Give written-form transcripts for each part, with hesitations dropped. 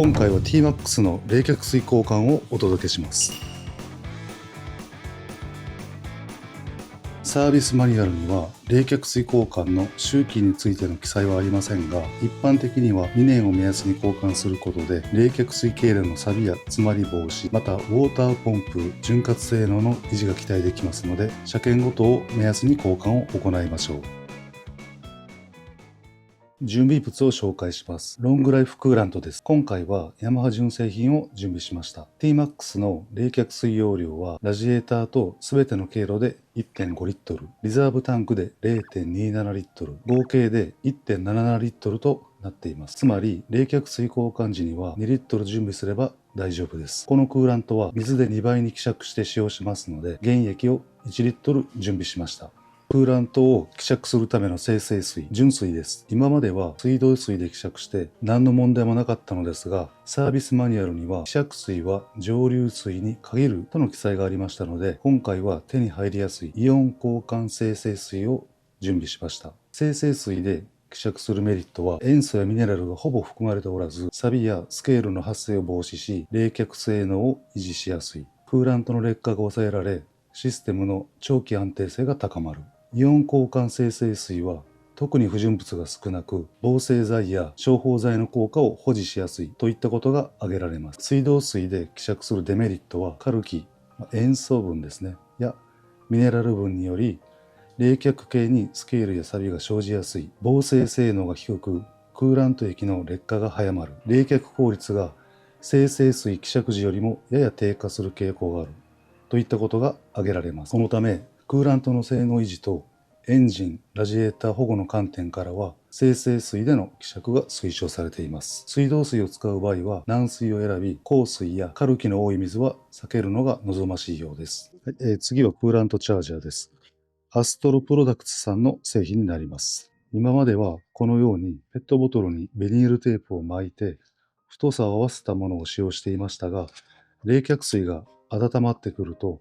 今回は T-MAX の冷却水交換をお届けします。サービスマニュアルには冷却水交換の周期についての記載はありませんが、一般的には2年を目安に交換することで冷却水経路の錆や詰まり防止、またウォーターポンプ潤滑性能の維持が期待できますので、車検ごとを目安に交換を行いましょう。準備物を紹介します。ロングライフクーラントです。今回はヤマハ純正品を準備しました。T-MAX の冷却水容量はラジエーターと全ての経路で 1.5 リットル、リザーブタンクで 0.27 リットル、合計で 1.77 リットルとなっています。つまり冷却水交換時には2リットル準備すれば大丈夫です。このクーラントは水で2倍に希釈して使用しますので、原液を1リットル準備しました。クーラントを希釈するための精製水、純水です。今までは水道水で希釈して何の問題もなかったのですが、サービスマニュアルには希釈水は蒸留水に限るとの記載がありましたので、今回は手に入りやすいイオン交換精製水を準備しました。精製水で希釈するメリットは塩素やミネラルがほぼ含まれておらず、錆やスケールの発生を防止し、冷却性能を維持しやすい。クーラントの劣化が抑えられ、システムの長期安定性が高まる。イオン交換精製水は特に不純物が少なく、防静剤や消泡剤の効果を保持しやすいといったことが挙げられます。水道水で希釈するデメリットはカルキ、塩素分ですね、やミネラル分により冷却系にスケールや錆が生じやすい。防静性能が低く、クーラント液の劣化が早まる。冷却効率が精製水希釈時よりもやや低下する傾向があるといったことが挙げられます。このためクーラントの性能維持とエンジン、ラジエーター保護の観点からは精製水での希釈が推奨されています。水道水を使う場合は軟水を選び、硬水やカルキの多い水は避けるのが望ましいようです。次はクーラントチャージャーです。アストロプロダクツさんの製品になります。今まではこのようにペットボトルにビニールテープを巻いて太さを合わせたものを使用していましたが、冷却水が温まってくると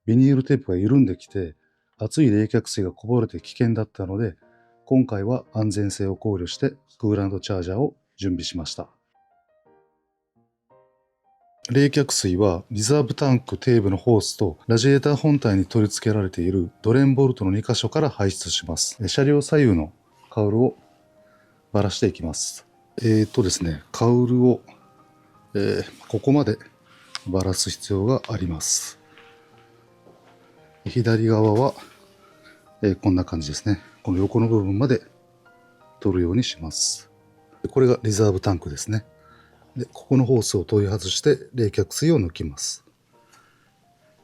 ビニールテープが緩んできて熱い冷却水がこぼれて危険だったので、今回は安全性を考慮してクーラントチャージャーを準備しました。冷却水はリザーブタンク底部のホースとラジエーター本体に取り付けられているドレンボルトの2箇所から排出します。車両左右のカウルをばらしていきます。ですね、カウルを、ここまでばらす必要があります。左側は、こんな感じですね。この横の部分まで取るようにします。これがリザーブタンクですね。で、ここのホースを取り外して冷却水を抜きます。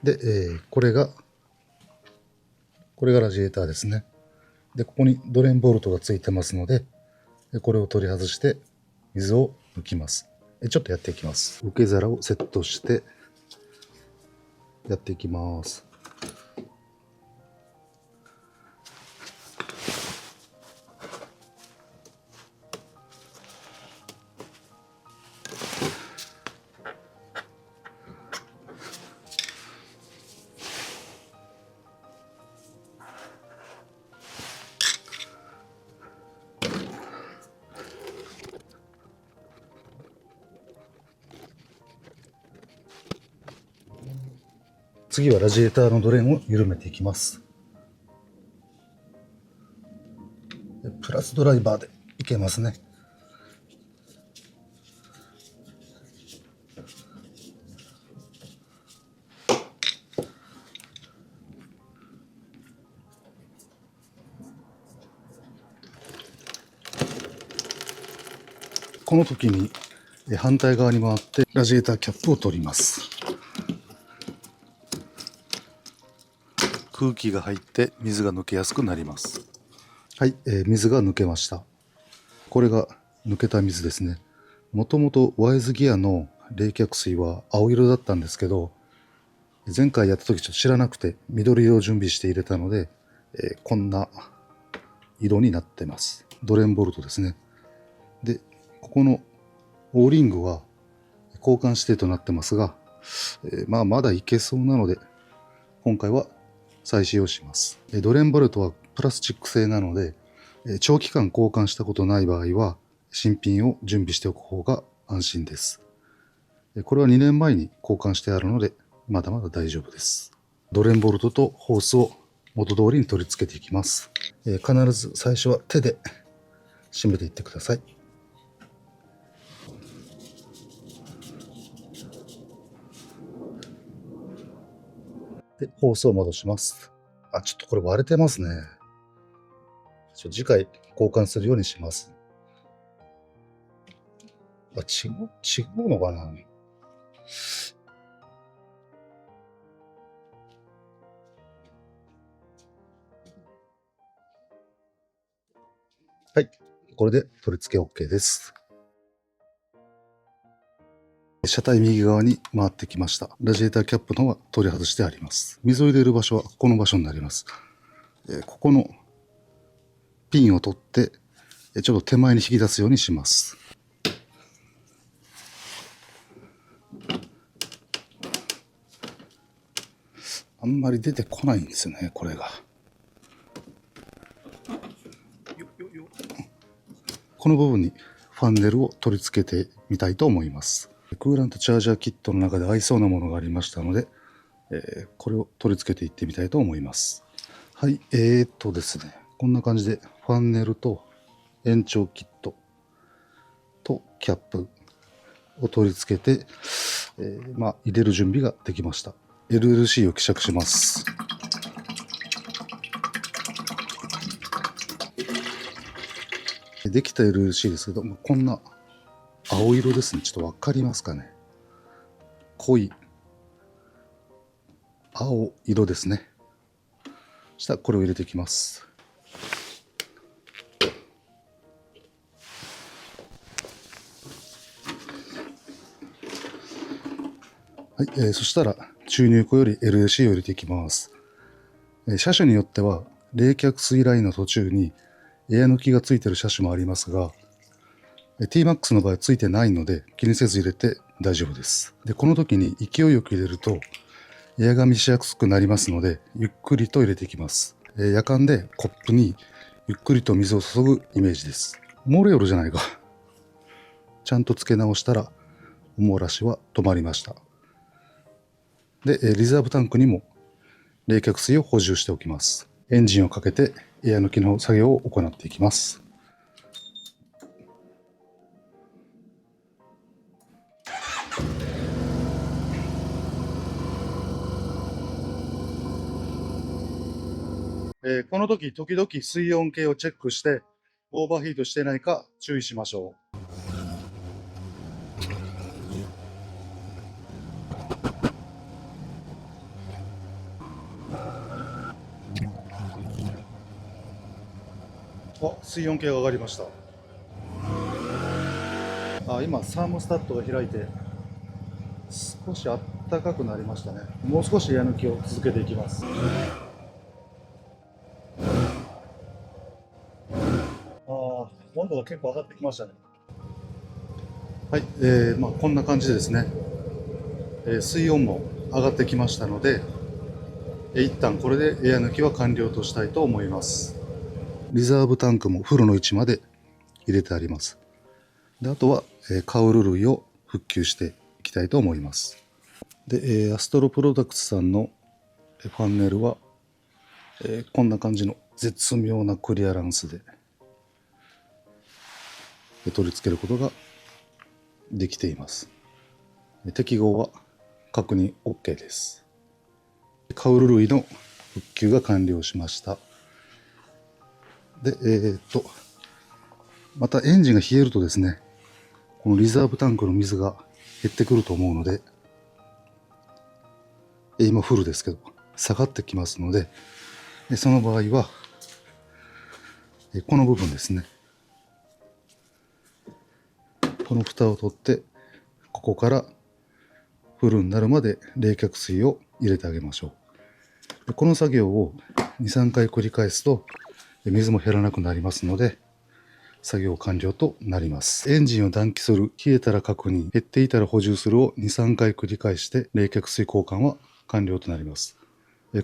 で、これがラジエーターですね。で、ここにドレンボルトがついてますので、これを取り外して水を抜きます。ちょっとやっていきます。受け皿をセットしてやっていきます。次はラジエーターのドレーンを緩めていきます。プラスドライバーでいけますね。この時に反対側に回ってラジエーターキャップを取ります。空気が入って水が抜けやすくなります。はい、水が抜けました。これが抜けた水ですね。もともとワイズギアの冷却水は青色だったんですけど、前回やった時ちょっと知らなくて緑色を準備して入れたので、こんな色になってます。ドレンボルトですね。で、ここのオーリングは交換指定となってますが、まだいけそうなので今回は再使用します。ドレンボルトはプラスチック製なので、長期間交換したことない場合は新品を準備しておく方が安心です。これは2年前に交換してあるので、まだまだ大丈夫です。ドレンボルトとホースを元通りに取り付けていきます。必ず最初は手で締めていってください。で、ホースを戻します。ちょっとこれ割れてますね。次回交換するようにします。違うのかな。はい。これで取り付け OK です。車体右側に回ってきました。ラジエーターキャップの方は取り外してあります。水を入れる場所はこの場所になります。ここのピンを取って、ちょっと手前に引き出すようにします。あんまり出てこないんですよね、これが。この部分にファンネルを取り付けてみたいと思います。クーラントチャージャーキットの中で合いそうなものがありましたので、これを取り付けていってみたいと思います。はい、ですね、こんな感じでファンネルと延長キットとキャップを取り付けて、入れる準備ができました。LLC を希釈します。できた LLC ですけども、こんな青色ですね。ちょっとわかりますかね。濃い青色ですね。そしたらこれを入れていきます。はい、そしたら注入口より LLC を入れていきます。車種によっては冷却水ラインの途中にエア抜きがついている車種もありますが、T-MAX の場合はついてないので気にせず入れて大丈夫です。で、この時に勢いよく入れるとエアが見しやすくなりますので、ゆっくりと入れていきます。やかんでコップにゆっくりと水を注ぐイメージです。漏れよるじゃないか。ちゃんとつけ直したらお漏らしは止まりました。で、リザーブタンクにも冷却水を補充しておきます。エンジンをかけてエア抜きの作業を行っていきます。この時々水温計をチェックしてオーバーヒートしてないか注意しましょう。水温計が上がりました。今サーモスタットが開いて少し暖かくなりましたね。もう少しエア抜きを続けていきます。温度が結構上がってきましたね。はい、こんな感じでですね、水温も上がってきましたので、一旦これでエア抜きは完了としたいと思います。リザーブタンクもフルの位置まで入れてあります。で、あとは、カウル類を復旧していきたいと思います。で、アストロプロダクツさんのファンネルは、こんな感じの絶妙なクリアランスで取り付けることができています。適合は確認 OK です。カウル類の復旧が完了しました。で、またエンジンが冷えるとですね、このリザーブタンクの水が減ってくると思うので、今フルですけど下がってきますので、その場合はこの部分ですね、この蓋を取ってここからフルになるまで冷却水を入れてあげましょう。この作業を 2,3 回繰り返すと水も減らなくなりますので作業完了となります。エンジンを暖気する、冷えたら確認、減っていたら補充するを 2,3 回繰り返して冷却水交換は完了となります。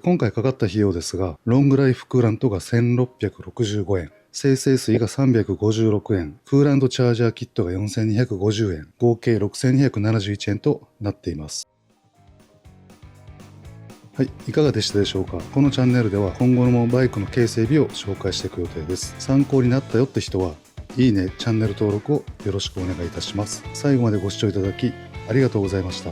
今回かかった費用ですが、ロングライフクーラントが1665円、精製水が356円、クーランドチャージャーキットが4250円、合計6271円となっています。はい、いかがでしたでしょうか。このチャンネルでは今後もバイクの軽整備を紹介していく予定です。参考になったよって人は、いいね、チャンネル登録をよろしくお願いいたします。最後までご視聴いただきありがとうございました。